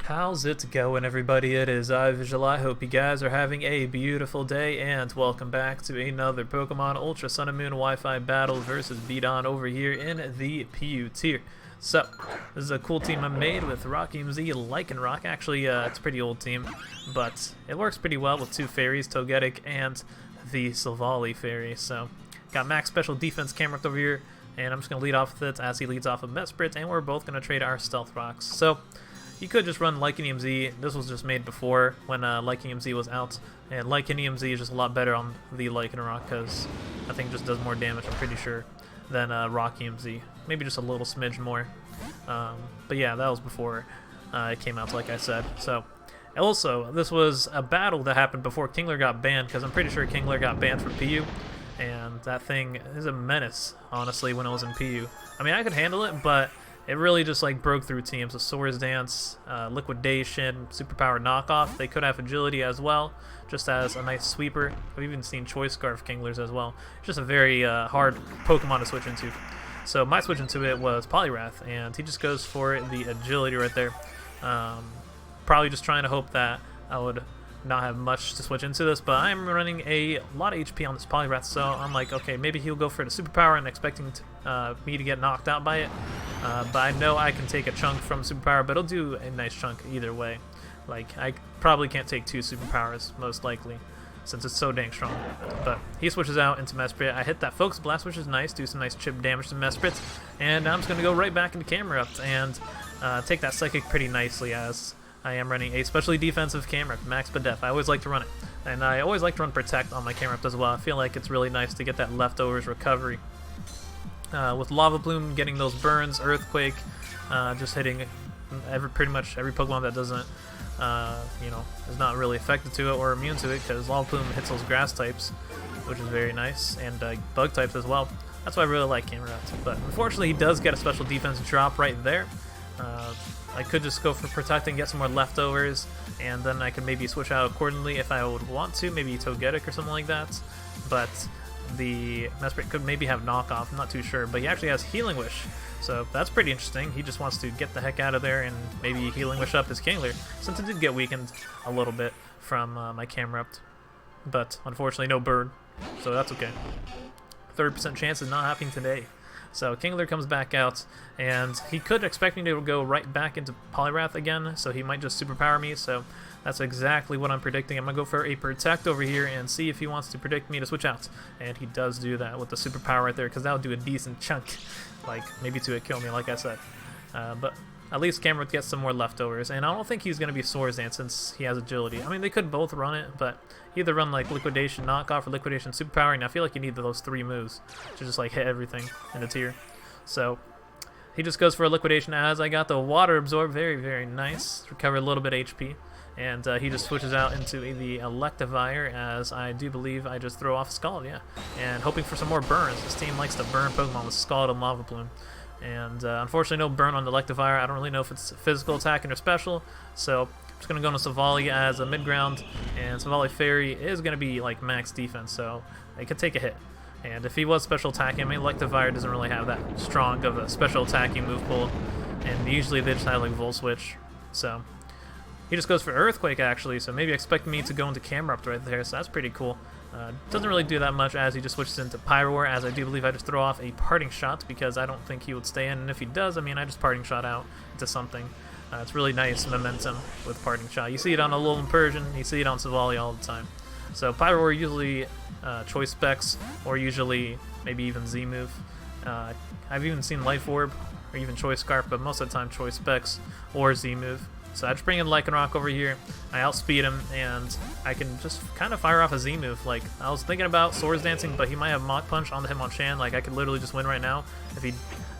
How's it going, everybody? It is Visual. I hope you guys are having a beautiful day, and welcome back to another Pokemon Ultra Sun and Moon Wi-Fi battle versus bdon over here in the PU tier. So, this is a cool team I made with Rockium Z, Lycanroc. Actually, it's a pretty old team, but it works pretty well with two fairies, Togetic and the Silvally-Fairy. So, got max special defense Camerupt over here, and I'm just going to lead off with it as he leads off of Mesprit, and we're both going to trade our Stealth Rocks. So, you could just run Lycanroc Z. This was just made before when Lycanroc Z was out, and Lycanroc Z is just a lot better on the Lycanroc because I think it just does more damage, I'm pretty sure, than Rockium Z. Maybe just a little smidge more. But yeah, that was before it came out, like I said. So, also, this was a battle that happened before Kingler got banned, because I'm pretty sure Kingler got banned from PU, and that thing is a menace, honestly, when it was in PU. I mean, I could handle it, but it really just like broke through teams. So Swords Dance, Liquidation, Superpower Knockoff. They could have Agility as well, just as a nice sweeper. I've even seen Choice Scarf Kinglers as well. It's just a very hard Pokemon to switch into. So my switch into it was Poliwrath, and he just goes for the Agility right there. Probably just trying to hope that I would not have much to switch into this, but I'm running a lot of HP on this Poliwrath, so I'm like, okay, maybe he'll go for the Superpower and expecting me to get knocked out by it. But I know I can take a chunk from Superpower, but it'll do a nice chunk either way. Like, I probably can't take two Superpowers, most likely, since it's so dang strong. But he switches out into Mesprit. I hit that Focus Blast, which is nice, do some nice chip damage to Mesprit, and now I'm just going to go right back into Camerupt and take that Psychic pretty nicely, as I am running a specially defensive Camerupt, Max Def. I always like to run it. And I always like to run Protect on my Camerupt as well. I feel like it's really nice to get that Leftovers recovery. With Lava Plume getting those burns, Earthquake, just hitting pretty much every Pokemon that doesn't, is not really affected to it or immune to it, because Lava Plume hits those grass types, which is very nice, and bug types as well. That's why I really like Camerupt. But unfortunately, he does get a special defense drop right there. I could just go for Protect and get some more Leftovers, and then I could maybe switch out accordingly if I would want to, maybe Togetic or something like that. But the Mesprit could maybe have Knockoff, I'm not too sure, but he actually has Healing Wish, so that's pretty interesting. He just wants to get the heck out of there and maybe Healing Wish up his Kingler, since it did get weakened a little bit from my Camerupt. But unfortunately no bird, so that's okay. 30% chance is not happening today. So Kingler comes back out, and he could expect me to go right back into Poliwrath again, so he might just Superpower me, so that's exactly what I'm predicting. I'm going to go for a Protect over here and see if he wants to predict me to switch out. And he does do that with the Superpower right there, because that would do a decent chunk, like maybe to kill me, like I said. But at least Camerupt gets some more Leftovers, and I don't think he's going to be Swords Dance since he has Agility. I mean, they could both run it, but either run like Liquidation Knockoff or Liquidation Superpower, and I feel like you need those three moves to just like hit everything in the tier. So he just goes for a Liquidation, as I got the Water Absorb, very, very nice. Recover a little bit HP, and he just switches out into the Electivire, as I do believe I just throw off Scald, yeah. And hoping for some more burns. This team likes to burn Pokemon with Scald and Lava Plume. And unfortunately no burn on the Electivire. I don't really know if it's physical attacking or special, so I'm just going to go into Silvally as a mid-ground, and Silvally-Fairy is going to be like max defense, so it could take a hit. And if he was special attacking, I mean, Electivire doesn't really have that strong of a special attacking move pool, and usually they just have like Volt Switch, so he just goes for Earthquake actually, so maybe expect me to go into Camerupt right there, so that's pretty cool. Doesn't really do that much, as he just switches into Pyroar, as I do believe I just throw off a Parting Shot, because I don't think he would stay in, and if he does, I mean, I just Parting Shot out into something. It's really nice momentum with Parting Shot. You see it on Alolan Persian, you see it on Silvally all the time. So Pyroar usually Choice Specs, or usually maybe even Z-Move. I've even seen Life Orb, or even Choice Scarf, but most of the time Choice Specs or Z-Move. So I just bring in Lycanroc over here, I outspeed him, and I can just kind of fire off a Z-Move. Like, I was thinking about Swords Dancing, but he might have Mach Punch on the Hitmonchan. Like, I could literally just win right now if he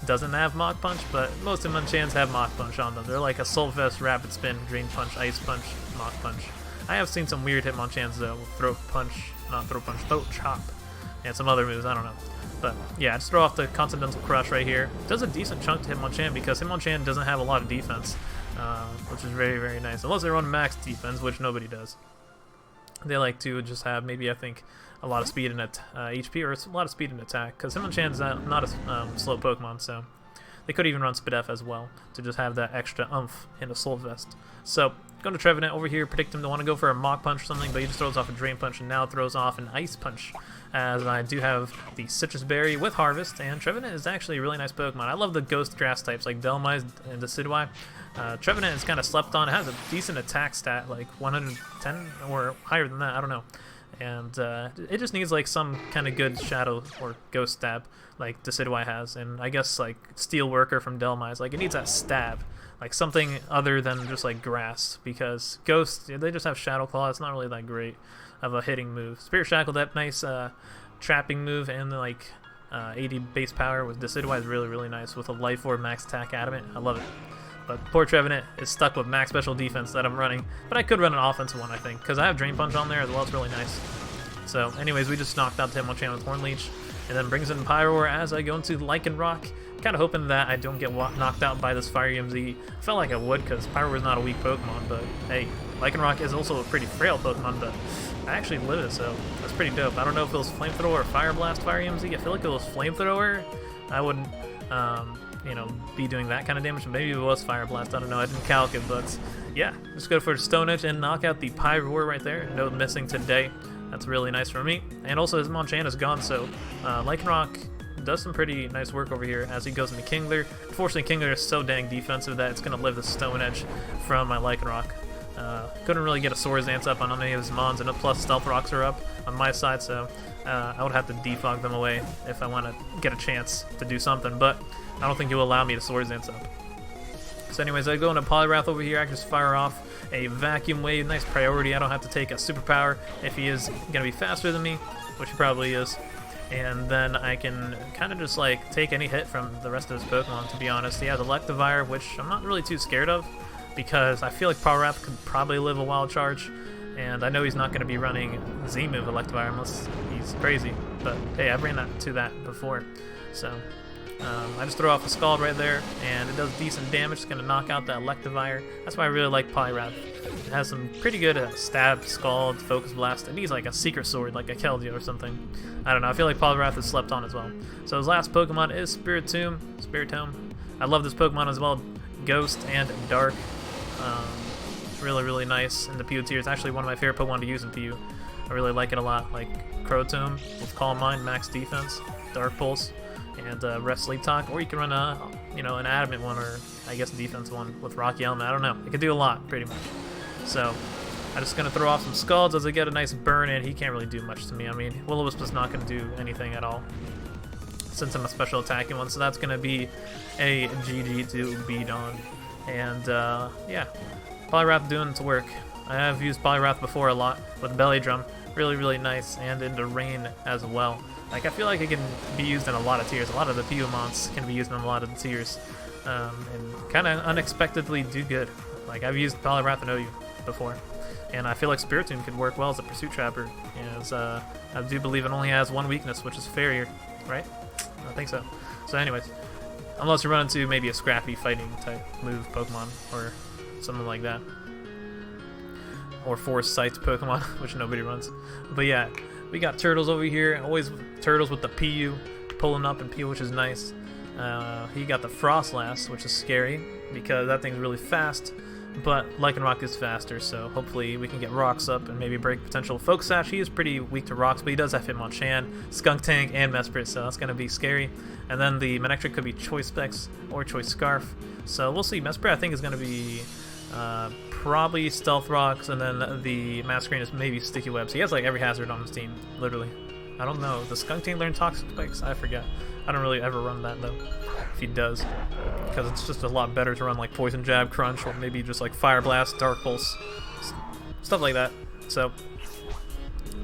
doesn't have Mach Punch, but most Hitmonchans have Mach Punch on them. They're like Assault Vest, Rapid Spin, Drain Punch, Ice Punch, Mach Punch. I have seen some weird Hitmonchans though, Throat Chop, and some other moves, I don't know. But yeah, I just throw off the Continental Crush right here. Does a decent chunk to Hitmonchan, because Hitmonchan doesn't have a lot of defense, which is very, very nice. Unless they run max defense, which nobody does. They like to just have, maybe I think, a lot of speed and HP, or a lot of speed and attack, because Hitmonchan's not a slow Pokemon, so They could even run Spidef as well to just have that extra oomph in a Soul Vest. So, going to Trevenant over here, predict him to want to go for a Mach Punch or something, but he just throws off a Drain Punch and now throws off an Ice Punch, as I do have the Sitrus Berry with Harvest, and Trevenant is actually a really nice Pokemon. I love the Ghost Grass types like Delmise and Decidueye. Trevenant is kind of slept on. It has a decent attack stat, like 110 or higher than that, I don't know. And it just needs like some kind of good Shadow or Ghost Stab like Decidueye has, and I guess like Steel Worker from Delmise. Like it needs that stab, like something other than just like Grass, because Ghost, they just have Shadow Claw. It's not really that great of a hitting move. Spirit Shackle, that nice trapping move, and like 80 base power with Decidueye is really, really nice with a Life Orb max attack Adamant. I love it. But poor Trevenant is stuck with max special defense that I'm running. But I could run an offensive one, I think, because I have Drain Punch on there as well. It's really nice. So anyways, we just knocked out the Hitmonchan with Horn Leech, and then brings in Pyroar as I go into Lycanroc. Kind of hoping that I don't get knocked out by this Fire EMZ. Felt like I would, because Pyroar is not a weak Pokemon, but hey, Lycanroc is also a pretty frail Pokemon, but I actually live it, so that's pretty dope. I don't know if it was Flamethrower or Fire Blast Fire EMZ. I feel like it was Flamethrower. I wouldn't you know, be doing that kind of damage. Maybe it was Fire Blast, I don't know, I didn't calc it, but yeah, just go for Stone Edge and knock out the Pyroar right there. No missing today. That's really nice for me. And also his Hitmonchan is gone, so Lycanroc does some pretty nice work over here as he goes into Kingler. Unfortunately, Kingler is so dang defensive that it's going to live the Stone Edge from my Lycanroc. Couldn't really get a Swords Dance up on any of his Mons, and plus Stealth Rocks are up on my side, so I would have to defog them away if I want to get a chance to do something, but I don't think it will allow me to Swords Dance up. So anyways, I go into Poliwrath over here. I can just fire off a Vacuum Wave, nice priority. I don't have to take a Superpower if he is going to be faster than me, which he probably is. And then I can kind of just like take any hit from the rest of his Pokemon, to be honest. He has Electivire, which I'm not really too scared of, because I feel like Poliwrath could probably live a Wild Charge, and I know he's not going to be running Z-move Electivire unless he's crazy, but hey, I've ran that to that before. So I just throw off a Scald right there, and it does decent damage. It's going to knock out that Electivire. That's why I really like Poliwrath. It has some pretty good Stab, Scald, Focus Blast. It needs like a Secret Sword, like a Keldeo or something. I don't know, I feel like Poliwrath is slept on as well. So his last Pokemon is Spiritomb. I love this Pokemon as well, Ghost and Dark. Really, really nice in the PU tier. It's actually one of my favorite Pokemon to use in PU. I really like it a lot, like Crotomb with Calm Mind, max defense, Dark Pulse, and Rest Sleep Talk, or you can run a, you know, an Adamant one, or I guess a defense one with Rocky Element. I don't know. It could do a lot, pretty much. So I'm just gonna throw off some Scalds as I get a nice burn in. He can't really do much to me. I mean, Will-O-Wisp is not gonna do anything at all, since I'm a special attacking one. So that's gonna be a GG to bdon. And yeah, Poliwrath doing its work. I have used Poliwrath before a lot with Belly Drum. Really, really nice, and into Rain as well. Like, I feel like it can be used in a lot of tiers. A lot of the PU mons can be used in a lot of the tiers, and kind of unexpectedly do good. Like, I've used Poliwrath and OU before, and I feel like Spiritomb could work well as a Pursuit Trapper, as I do believe it only has one weakness, which is Farrier, right? I think so. So anyways, unless you run into maybe a scrappy fighting type move Pokemon, or something like that. Or Force Sight Pokemon, which nobody runs. But yeah, we got Turtles over here. Always Turtles with the PU pulling up in PU, which is nice. He got the Frostlass, which is scary because that thing's really fast. But Lycanroc is faster, so hopefully we can get Rocks up and maybe break potential Focus Sash. He is pretty weak to Rocks, but he does have Hitmonchan, Skunk Tank, and Mesprit, so that's going to be scary. And then the Manectric could be Choice Specs or Choice Scarf. So we'll see. Mesprit, I think, is going to be probably Stealth Rocks, and then the Masquerain is maybe Sticky Webs. He has like every hazard on his team, literally. I don't know. Does Skunk Tank learn Toxic Spikes? I forget. I don't really ever run that, though, if he does, because it's just a lot better to run like Poison Jab, Crunch, or maybe just like Fire Blast, Dark Pulse, stuff like that. So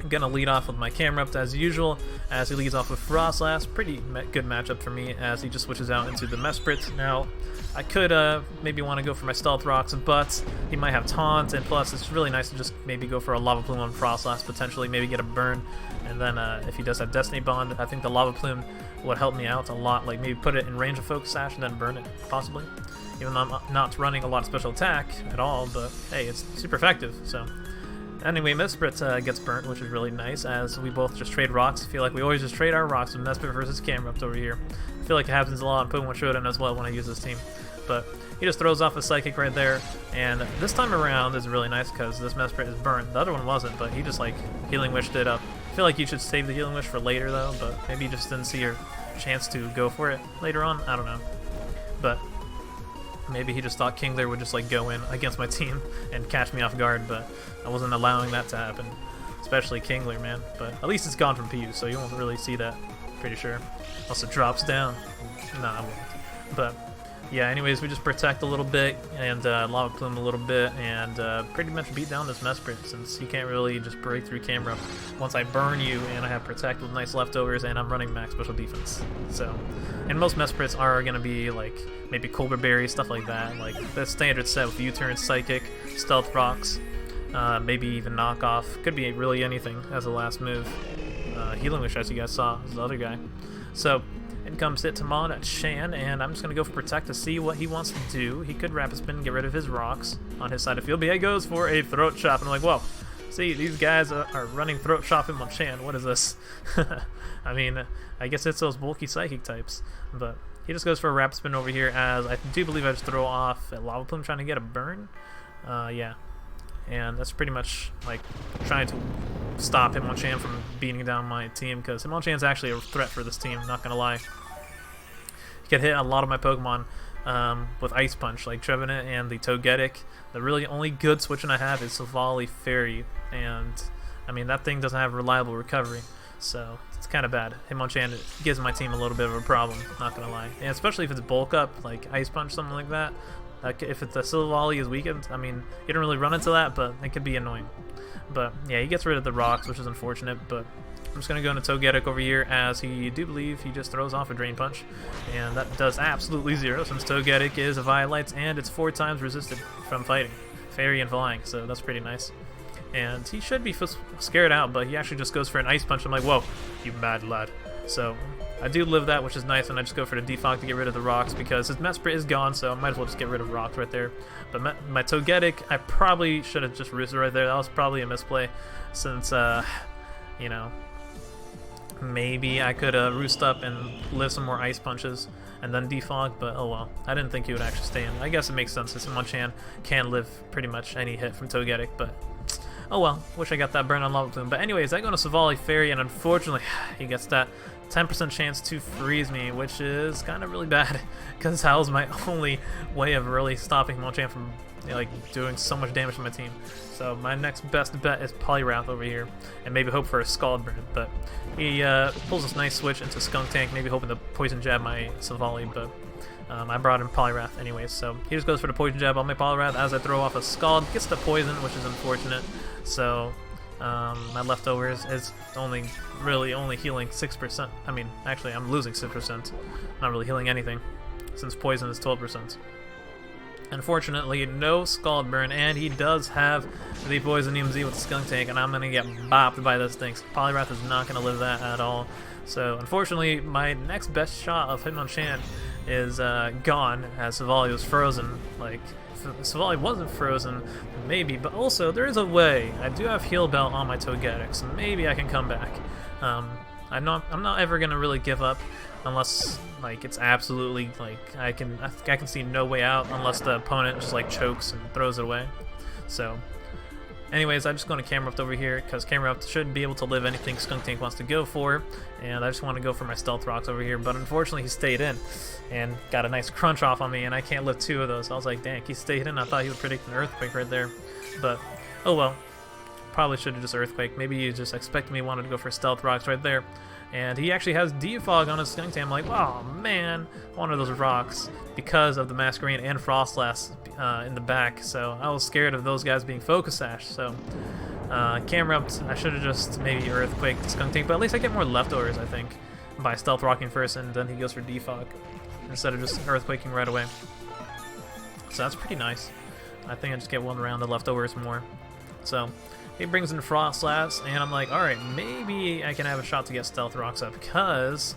I'm gonna lead off with my Camerupt as usual, as he leads off with Frostlass. Pretty good matchup for me, as he just switches out into the Mesprit. Now, I could maybe want to go for my Stealth Rocks, but he might have Taunt, and plus it's really nice to just maybe go for a Lava Plume on Frostlass, potentially, maybe get a burn, and then if he does have Destiny Bond, I think the Lava Plume would help me out a lot, like maybe put it in range of Focus Sash and then burn it, possibly. Even though I'm not running a lot of special attack at all, but hey, it's super effective, so. Anyway, Mesprit gets burnt, which is really nice, as we both just trade rocks. I feel like we always just trade our rocks with Mesprit versus Camerupt over here. I feel like it happens a lot in Pokemon Showdown as well when I use this team. But he just throws off a Psychic right there, and this time around is really nice because this Mesprit is burnt. The other one wasn't, but he just like Healing Wished it up. I feel like you should save the Healing Wish for later though, but maybe you just didn't see your chance to go for it later on. I don't know. But maybe he just thought Kingler would just like go in against my team and catch me off guard, but I wasn't allowing that to happen. Especially Kingler, man. But at least it's gone from PU, so you won't really see that. Pretty sure. Also drops down. Nah, I won't. But yeah, anyways, we just protect a little bit and Lava Plume a little bit and pretty much beat down this Mesprit since he can't really just break through Camerupt once I burn you and I have Protect with nice leftovers and I'm running max special defense. So, and most Mesprits are going to be like maybe Colbur Berry, stuff like that. Like the standard set with U-Turn, Psychic, Stealth Rocks, maybe even Knockoff. Could be really anything as a last move. Healing Wish, as you guys saw, is the other guy. So, in comes Hitmonlee Shan, and I'm just going to go for Protect to see what he wants to do. He could Rapid Spin and get rid of his rocks on his side of the field, but he goes for a Throat Chop, and I'm like, whoa, see, these guys are running Throat Chop in Shan. What is this? I mean, I guess it's those bulky Psychic types, but he just goes for a Rapid Spin over here, as I do believe I just throw off a Lava Plume trying to get a burn. Yeah. And that's pretty much like trying to stop Hitmonchan from beating down my team, because Hitmonchan's actually a threat for this team, not gonna lie. He can hit a lot of my Pokemon with Ice Punch, like Trevenant and the Togetic. The really only good switching I have is Silvally-Fairy, and I mean that thing doesn't have reliable recovery, so it's kind of bad. Hitmonchan gives my team a little bit of a problem, not gonna lie, and especially if it's bulk up, like Ice Punch, something like that. If it's the Silvally is weakened, I mean, you don't really run into that, but it could be annoying. But yeah, he gets rid of the rocks, which is unfortunate, but I'm just going to go into Togetic over here, as he do believe he just throws off a Drain Punch, and that does absolutely zero, since Togetic is Eviolite, and it's 4 times resisted from fighting, Fairy and Flying, so that's pretty nice. And he should be scared out, but he actually just goes for an Ice Punch. I'm like, whoa, you mad lad. So I do live that, which is nice, and I just go for the Defog to get rid of the rocks because his Mesprit is gone, so I might as well just get rid of rocks right there. But my Togetic, I probably should have just roosted right there. That was probably a misplay, since, you know, maybe I could roost up and live some more Ice Punches and then Defog, but oh well. I didn't think he would actually stay in. I guess it makes sense, since Hitmonchan can live pretty much any hit from Togetic, but oh well. Wish I got that burn on Lava Plume. But anyways, I go to Silvally-Fairy, and unfortunately, he gets that 10% chance to freeze me, which is kind of really bad, because that was my only way of really stopping Hitmonchan from, you know, like doing so much damage to my team. So my next best bet is Poliwrath over here, and maybe hope for a Scald Burn. But he pulls this nice switch into Skunk Tank, maybe hoping to Poison Jab my Silvally, but I brought in Poliwrath anyways, so he just goes for the Poison Jab on my Poliwrath as I throw off a Scald, gets the Poison, which is unfortunate. So my Leftovers is really only healing 6%. I mean, actually, I'm losing 6%. Not really healing anything, since Poison is 12%. Unfortunately, no Scald Burn, and he does have the Poisonium Z with the Skunk Tank, and I'm going to get bopped by this thing. So Poliwrath is not going to live that at all. So, unfortunately, my next best shot of Hitmonchan is gone, as Silvally was frozen. Like, if Silvally wasn't frozen, maybe, but also, there is a way. I do have Heal Belt on my Togetic, so maybe I can come back. I'm not ever going to really give up, unless like it's absolutely like I can see no way out unless the opponent just like chokes and throws it away. So anyways, I'm just going to Camerupt over here because Camerupt should be able to live anything Skunk Tank wants to go for, and I just want to go for my Stealth Rocks over here, but unfortunately he stayed in and got a nice crunch off on me, and I can't live 2 of those. I was like, dang, he stayed in. I thought he would predict an Earthquake right there, but oh well. Probably should have just Earthquake. Maybe he just expected me wanted to go for Stealth Rocks right there. And he actually has Defog on his Skunk Tank. I'm like, oh man, one of those rocks, because of the Masquerain and Frostlass in the back. So I was scared of those guys being Focus Sash. So Camerupt, I should have just maybe Earthquake Skunk Tank, but at least I get more Leftovers, I think, by Stealth Rocking first, and then he goes for Defog instead of just Earthquaking right away. So that's pretty nice. I think I just get one round of Leftovers more. So he brings in Frostlass, and I'm like, alright, maybe I can have a shot to get Stealth Rocks up, because,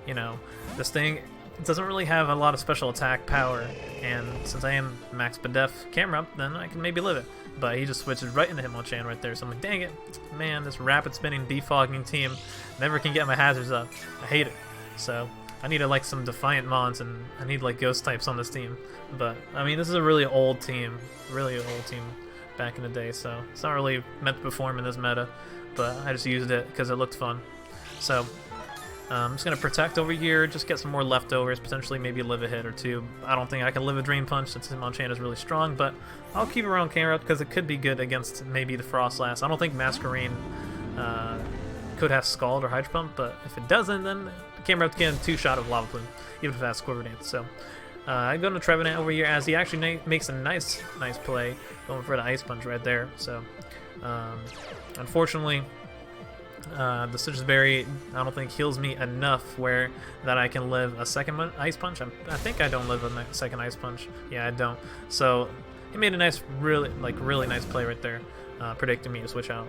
you know, this thing doesn't really have a lot of special attack power, and since I am max Bedef Camerupt, then I can maybe live it. But he just switches right into Hitmonchan right there, so I'm like, dang it, man, this rapid spinning defogging team never can get my hazards up. I hate it. So I needed like some Defiant Mons, and I need like Ghost types on this team. But I mean, this is a really old team back in the day, so it's not really meant to perform in this meta, but I just used it because it looked fun. So I'm just going to protect over here, just get some more leftovers, potentially maybe live a hit or two. I don't think I can live a Drain Punch since Hitmonchan is really strong, but I'll keep around Camerupt because it could be good against maybe the Frostlass. I don't think Masquerain could have Scald or Hydro Pump, but if it doesn't, then Camerupt can two-shot of Lava Plume, even if it has Squirtle. So I go to Trevenant over here as he actually makes a nice play, going for the Ice Punch right there. So unfortunately, the Sitrus Berry I don't think heals me enough where that I can live a second Ice Punch. I think I don't live a second Ice Punch. Yeah, I don't. So he made a nice, really nice play right there, predicting me to switch out.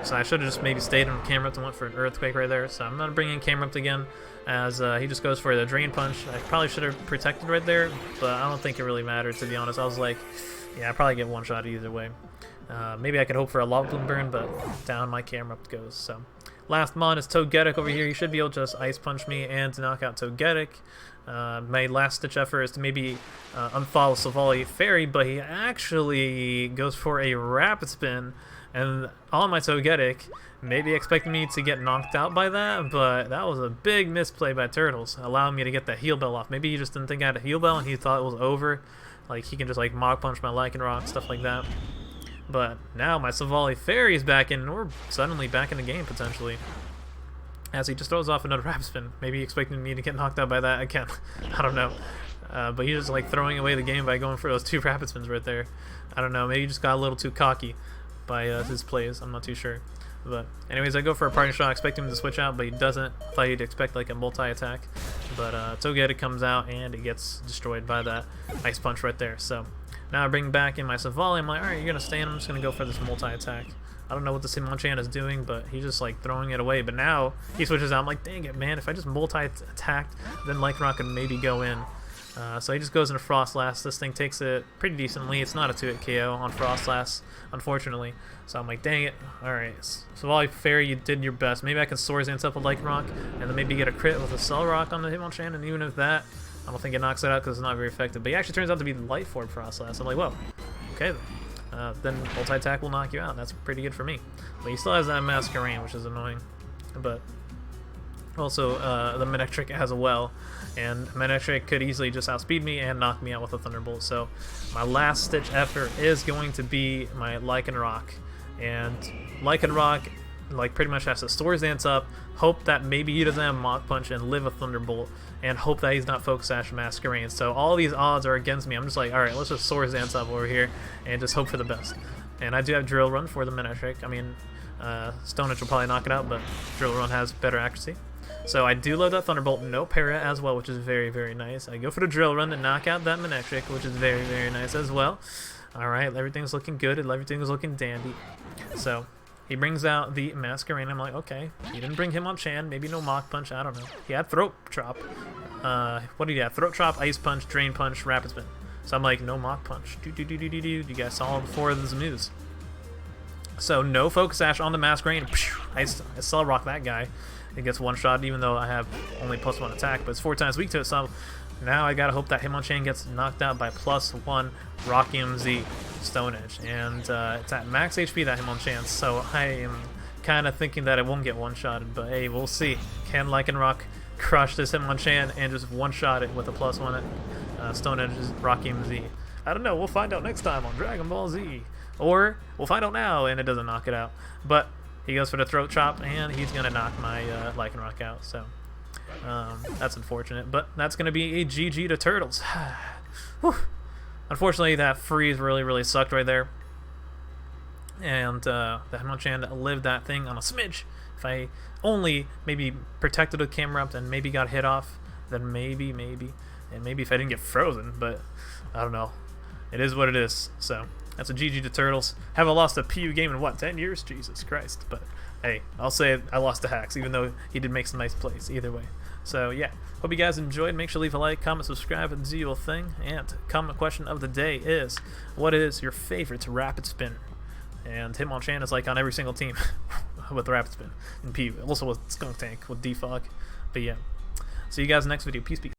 So I should have just maybe stayed on Camerupt and went for an Earthquake right there. So I'm going to bring in Camerupt again as he just goes for the Drain Punch. I probably should have protected right there, but I don't think it really mattered, to be honest. I was like, yeah, I probably get one shot either way. Maybe I could hope for a Lava Plume burn, but down my Camerupt goes. So last mon is Togetic over here. He should be able to just Ice Punch me and to knock out Togetic. My last ditch effort is to maybe unfollow Silvally-Fairy, but he actually goes for a Rapid Spin, and on my Togetic, maybe expecting me to get knocked out by that, but that was a big misplay by Turtles, allowing me to get that Heal Bell off. Maybe he just didn't think I had a Heal Bell and he thought it was over. Like, he can just like Mach Punch my Lycanroc, stuff like that. But now my Silvally-Fairy is back in, and we're suddenly back in the game, potentially. As he just throws off another Rapid Spin. Maybe expecting me to get knocked out by that again. I don't know. But he's just like throwing away the game by going for those two Rapid Spins right there. I don't know. Maybe he just got a little too cocky by his plays. I'm not too sure. But anyways, I go for a Parting Shot, expecting him to switch out, but he doesn't. I thought he'd expect like a multi-attack. But Togetic comes out, and it gets destroyed by that Ice Punch right there. So now I bring back in my Silvally. I'm like, alright, you're going to stay in. I'm just going to go for this multi-attack. I don't know what the Hitmonchan is doing, but he's just like throwing it away. But now he switches out. I'm like, dang it, man. If I just multi-attacked, then Lycanroc could maybe go in. So he just goes into Frostlass. This thing takes it pretty decently. It's not a 2-hit KO on Frostlass, unfortunately. So I'm like, dang it. Alright, Silvally-Fairy, you did your best. Maybe I can Swords Dance up with Lycanroc, and then maybe get a crit with Accelerock on the Hitmonchan, and even if that, I don't think it knocks it out because it's not very effective. But he actually turns out to be Light Orb Frostlass. I'm like, whoa, okay then. Then multi-attack will knock you out. That's pretty good for me. But he still has that Masquerain, which is annoying. But also, the Manectric as well. And Manectric could easily just outspeed me and knock me out with a Thunderbolt. So my last ditch effort is going to be my Lycanroc. And Lycanroc, like, pretty much has to Swords Dance up, hope that maybe he doesn't have Mach Punch and live a Thunderbolt, and hope that he's not Focus Sash Masquerain. So all these odds are against me. I'm just like, alright, let's just Swords Dance up over here and just hope for the best. And I do have Drill Run for the Manectric. I mean, Stone Edge will probably knock it out, but Drill Run has better accuracy. So I do load that Thunderbolt, no Para as well, which is very, very nice. I go for the Drill Run to knock out that Manectric, which is very, very nice as well. Alright, everything's looking good, and everything's looking dandy. So he brings out the Masquerain. I'm like, okay, he didn't bring Hitmonchan, maybe no Mach Punch, I don't know. He had Throat Chop. What did he have? Throat Chop, Ice Punch, Drain Punch, Rapid Spin. So I'm like, no Mach Punch. You guys saw all 4 of those moves. So no Focus Sash on the Masquerain. I Accelerock that guy. It gets one shot, even though I have only +1 attack, but it's 4 times weak to it. So now I gotta hope that Hitmonchan gets knocked out by +1 Rockium Z Stone Edge, and it's at max HP, that Hitmonchan. So I am kind of thinking that it won't get one-shotted, but hey, we'll see. Can Lycanroc crush this Hitmonchan and just one-shot it with a +1 Stone Edge's Rockium Z? I don't know. We'll find out next time on Dragon Ball Z, or we'll find out now and it doesn't knock it out. But he goes for the Throat Chop, and he's gonna knock my Lycanroc out. So that's unfortunate, but that's gonna be a GG to Turtles. Unfortunately, that freeze really sucked right there, and the Hitmonchan lived that thing on a smidge. If I only maybe protected with Camerupt and maybe got hit off, then maybe, and maybe if I didn't get frozen, but I don't know. It is what it is. So that's a GG to Turtles. Haven't lost a PU game in what, 10 years? Jesus Christ. But hey, I'll say I lost to Hacks, even though he did make some nice plays either way. So yeah, hope you guys enjoyed. Make sure to leave a like, comment, subscribe, and do your thing. And comment question of the day is, what is your favorite Rapid Spinner? And Hitmonchan is like on every single team with Rapid Spin and PU. Also with Skunk Tank with Defog. But yeah, see you guys next video. Peace.